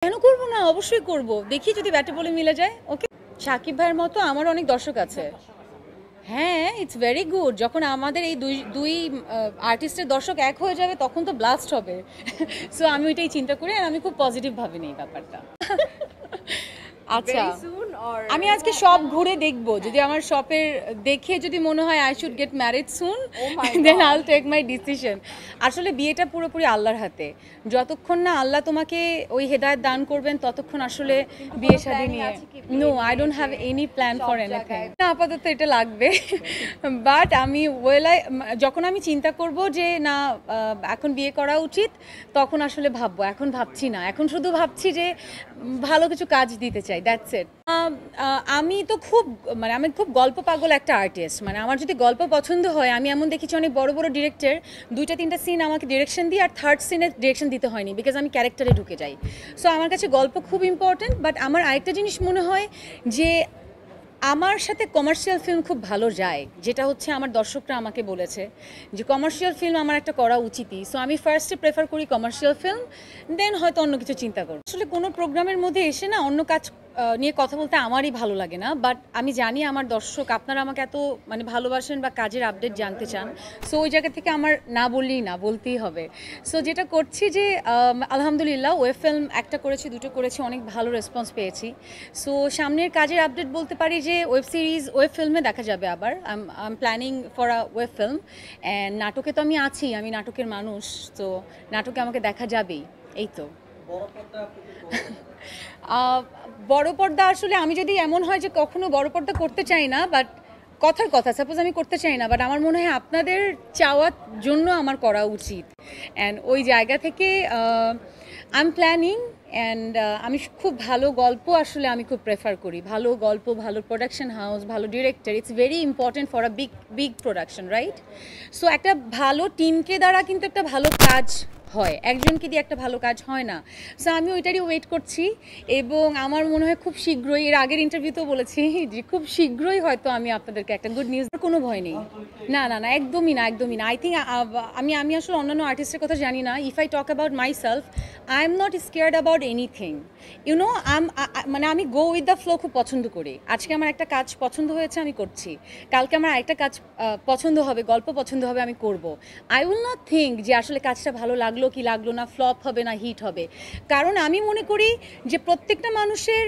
কেন করব না? অবশ্যই করব। দেখি যদি ব্যাটে বলে মিলে যায়। ওকে। সাকিব ভাইয়ের মতো আমার অনেক দর্শক আছে। হ্যাঁ, ইটস ভেরি গুড। যখন আমাদের এই দুই দুই আর্টিস্টের দর্শক এক হয়ে যাবে তখন তো ব্লাস্ট হবে। সো আমি ওইটাই চিন্তা করি আর আমি খুব পজিটিভ ভাবে নেই ব্যাপারটা। আচ্ছা, আমি আজকে শপ ঘুরে দেখব। যদি আমার শপের দেখে যদি মনে হয় I should get married soon, then I will take my decision. আসলে বিয়েটা পুরোপুরি আল্লাহর হাতে। যতক্ষণ না আল্লাহ তোমাকে ওই হেদায়েত দান করবেন ততক্ষণ আসলে বিয়ে শাদী নিয়ে no, I don't have any plan for anything. না, আপাতত এটা লাগবে। বাট আমি যখন আমি চিন্তা করব যে না এখন বিয়ে করা উচিত তখন আসলে ভাববো। এখন ভাবছি না, এখন শুধু ভাবছি যে ভালো কিছু কাজ দিতে চাই, দ্যাটস ইট। আমি তো আমি খুব গল্প পাগল একটা আর্টিস্ট। মানে আমার যদি গল্প পছন্দ হয়, আমি এমন দেখেছি অনেক বড় বড় ডিরেক্টর 2-3টা সিন আমাকে ডিরেকশন দিয়ে আর থার্ড সিনে ডিরেকশন দিতে হয়নি, বিকজ আমি ক্যারেক্টারে ঢুকে যাই। সো আমার কাছে গল্প খুব ইম্পর্টেন্ট। বাট আমার আরেকটা জিনিস মনে হয় যে আমার সাথে কমার্শিয়াল ফিল্ম খুব ভালো যায়, যেটা হচ্ছে আমার দর্শকরা আমাকে বলেছে যে কমার্শিয়াল ফিল্ম আমার একটা করা উচিতই। সো আমি ফার্স্টে প্রেফার করি কমার্শিয়াল ফিল্ম, দেন হয়তো অন্য কিছু চিন্তা করব। আসলে কোনো প্রোগ্রামের মধ্যে এসে না অন্য কাজ নিয়ে কথা বলতে আমারই ভালো লাগে না। বাট আমি জানি আমার দর্শক আপনারা আমাকে এত ভালোবাসেন বা কাজের আপডেট জানতে চান। সো ওই জায়গা থেকে আমার না বললেই না, বলতেই হবে। সো যেটা করছি যে আলহামদুলিল্লাহ ওয়েব ফিল্ম একটা করেছি, দুটো করেছি, অনেক ভালো রেসপন্স পেয়েছি। সো সামনের কাজের আপডেট বলতে পারি যে ওয়েব সিরিজ, ওয়েব ফিল্মে দেখা যাবে আবার। I am planning for a web film. And নাটকে তো আমি আছি, আমি নাটকের মানুষ। তো নাটকে আমাকে দেখা যাবেই। এই তো। বড় পর্দা আসলে আমি যদি এমন হয় যে কখনো বড় পর্দা করতে চাই না, বাট কথার কথা সাপোজ আমি করতে চাই না, বাট আমার মনে হয় আপনাদের চাওয়ার জন্য আমার করা উচিত। অ্যান্ড ওই জায়গা থেকে আই এম প্ল্যানিং। অ্যান্ড আমি খুব ভালো গল্প আসলে আমি খুব প্রেফার করি। ভালো গল্প, ভালো প্রোডাকশন হাউস, ভালো director, it's very important for a big production, right? So একটা ভালো টিমকে দ্বারা কিন্তু একটা ভালো কাজ হয়, একজনকে দিয়ে একটা ভালো কাজ হয় না। সো আমি ওইটারই ওয়েট করছি এবং আমার মনে হয় খুব শীঘ্রই, এর আগের ইন্টারভিউতেও বলেছি যে খুব শীঘ্রই হয়তো আমি আপনাদেরকে একটা গুড নিউজ। কোনো ভয় নেই। না না না, একদমই না, একদমই না। আই থিঙ্ক আমি আসলে অন্যান্য আর্টিস্টের কথা জানি না। If I talk about myself, I am not scared about anything. You know, আমি গো উইথ দ্য ফ্লো খুব পছন্দ করি। আজকে আমার একটা কাজ পছন্দ হয়েছে, আমি করছি। কালকে আমার আরেকটা কাজ পছন্দ হবে, গল্প পছন্দ হবে, আমি করব। আই উইল নট থিঙ্ক যে আসলে কাজটা ভালো লাগলো কি লাগলো না, ফ্লপ হবে না হিট হবে। কারণ আমি মনে করি যে প্রত্যেকটা মানুষের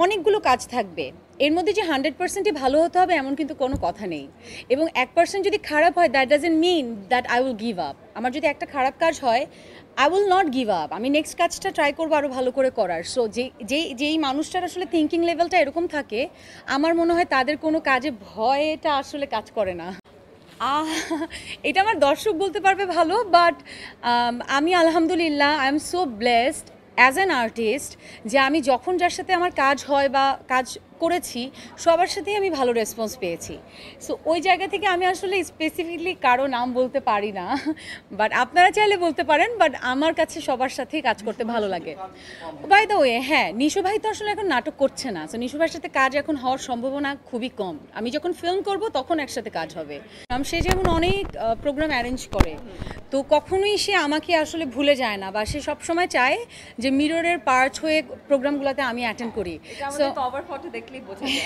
অনেকগুলো কাজ থাকবে, এর মধ্যে যে 100%ই ভালো হতে হবে এমন কিন্তু কোনো কথা নেই। এবং 1% যদি খারাপ হয়, that doesn't mean that I will give up. আমার যদি একটা খারাপ কাজ হয়, I will not give up. আমি নেক্সট কাজটা ট্রাই করবো আরও ভালো করে করার। সো যেই মানুষটার আসলে থিঙ্কিং লেভেলটা এরকম থাকে, আমার মনে হয় তাদের কোনো কাজে ভয়টা আসলে কাজ করে না। এটা আমার দর্শক বলতে পারবে ভালো, বাট আমি আলহামদুলিল্লাহ I am so blessed as an artist যে আমি যখন যার সাথে আমার কাজ হয় বা কাজ করেছি সবার সাথেই আমি ভালো রেসপন্স পেয়েছি। সো ওই জায়গা থেকে আমি আসলে স্পেসিফিকলি কারো নাম বলতে পারি না, বাট আপনারা চাইলে বলতে পারেন। বাট আমার কাছে সবার সাথেই কাজ করতে ভালো লাগে। বাই দ্য ওয়ে, হ্যাঁ, নিশু ভাই তো আসলে এখন নাটক করছে না। সো নিশু ভাইয়ের সাথে কাজ এখন হওয়ার সম্ভাবনা খুবই কম। আমি যখন ফিল্ম করব তখন একসাথে কাজ হবে। সে যেমন অনেক প্রোগ্রাম অ্যারেঞ্জ করে, তো কখনোই সে আমাকে আসলে ভুলে যায় না, বা সে সবসময় চায় যে মিররের পার্ট হয়ে প্রোগ্রামগুলোতে আমি অ্যাটেন্ড করি। সো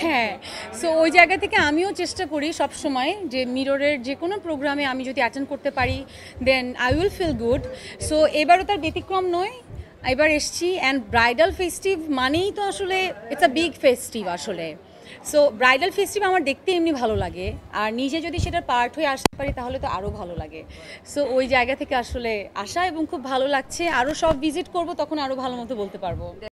হ্যাঁ, সো ওই জায়গা থেকে আমিও চেষ্টা করি সবসময় যে মিররের যে কোনো প্রোগ্রামে আমি যদি অ্যাটেন্ড করতে পারি, then I will feel good. So এবারও তার ব্যতিক্রম নয়। এবার এসছি, অ্যান্ড ব্রাইডাল ফেস্টিভ মানেই তো আসলে ইটস আ বিগ ফেস্টিভ আসলে। সো ব্রাইডাল ফেস্টিভ আমার দেখতে এমনি ভালো লাগে, আর নিজে যদি সেটার পার্ট হয়ে আসতে পারি তাহলে তো আরও ভালো লাগে। সো ওই জায়গা থেকে আসলে আসা এবং খুব ভালো লাগছে। আরও সব ভিজিট করব, তখন আরও ভালো মতো বলতে পারবো।